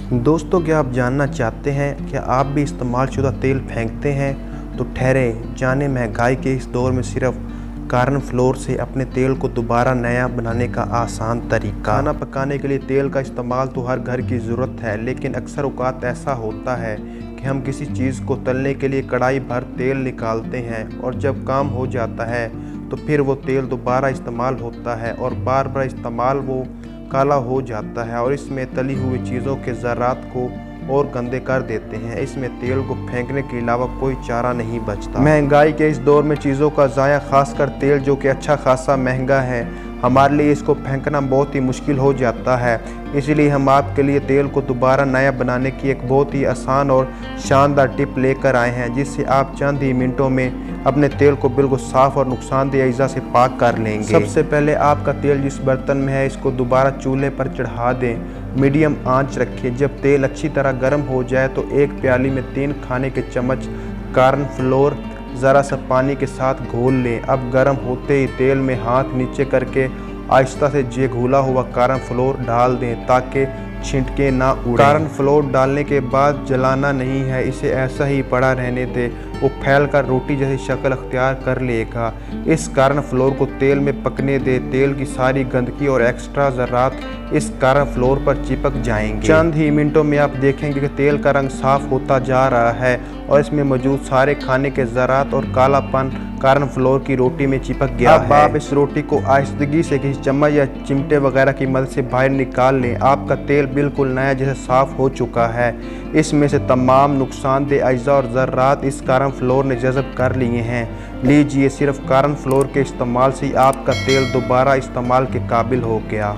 दोस्तों, क्या आप जानना चाहते हैं क्या आप भी इस्तेमाल शुदा तेल फेंकते हैं? तो ठहरे जाने महंगाई के इस दौर में सिर्फ कार्न फ्लोर से अपने तेल को दोबारा नया बनाने का आसान तरीका। खाना पकाने के लिए तेल का इस्तेमाल तो हर घर की ज़रूरत है, लेकिन अक्सर औक़ात ऐसा होता है कि हम किसी चीज़ को तलने के लिए कढ़ाई भर तेल निकालते हैं और जब काम हो जाता है तो फिर वो तेल दोबारा इस्तेमाल होता है और बार बार इस्तेमाल वो काला हो जाता है और इसमें तली हुई चीज़ों के ज़रात को और गंदे कर देते हैं। इसमें तेल को फेंकने के अलावा कोई चारा नहीं बचता। महंगाई के इस दौर में चीज़ों का ज़ाया, खासकर तेल जो कि अच्छा खासा महंगा है, हमारे लिए इसको फेंकना बहुत ही मुश्किल हो जाता है। इसीलिए हम आपके लिए तेल को दोबारा नया बनाने की एक बहुत ही आसान और शानदार टिप लेकर आए हैं, जिससे आप चंद ही मिनटों में अपने तेल को बिल्कुल साफ़ और नुकसानदेह अज़ा से पाक कर लेंगे। सबसे पहले आपका तेल जिस बर्तन में है इसको दोबारा चूल्हे पर चढ़ा दें। मीडियम आंच रखें। जब तेल अच्छी तरह गर्म हो जाए तो एक प्याली में 3 खाने के चम्मच कार्न फ्लोर ज़रा सा पानी के साथ घोल लें। अब गर्म होते ही तेल में हाथ नीचे करके आहिस्ता से जे घुला हुआ कार्न फ्लोर डाल दें ताकि छिंटके ना उड़ें। कार्न फ्लोर डालने के बाद जलाना नहीं है, इसे ऐसा ही पड़ा रहने दें। वो फैलकर रोटी जैसी शक्ल अख्तियार कर लेगा। इस कार्न फ्लोर को तेल में पकने दें। तेल की सारी गंदगी और एक्स्ट्रा ज़रात इस कार्न फ्लोर पर चिपक जाएंगे। चंद ही मिनटों में आप देखेंगे कि तेल का रंग साफ होता जा रहा है और इसमें मौजूद सारे खाने के ज़रात और कालापन कार्न फ्लोर की रोटी में चिपक गया है। अब आप इस रोटी को आहिस्तगी से किसी चम्मच या चिमटे वगैरह की मदद से बाहर निकाल लें। आपका तेल बिल्कुल नया जैसे साफ़ हो चुका है। इसमें से तमाम नुकसानदेह अज़ा और ज़रात इस कार्न फ्लोर ने जज़ब कर लिए हैं। लीजिए, सिर्फ कार्न फ्लोर के इस्तेमाल से आपका तेल दोबारा इस्तेमाल के काबिल हो गया।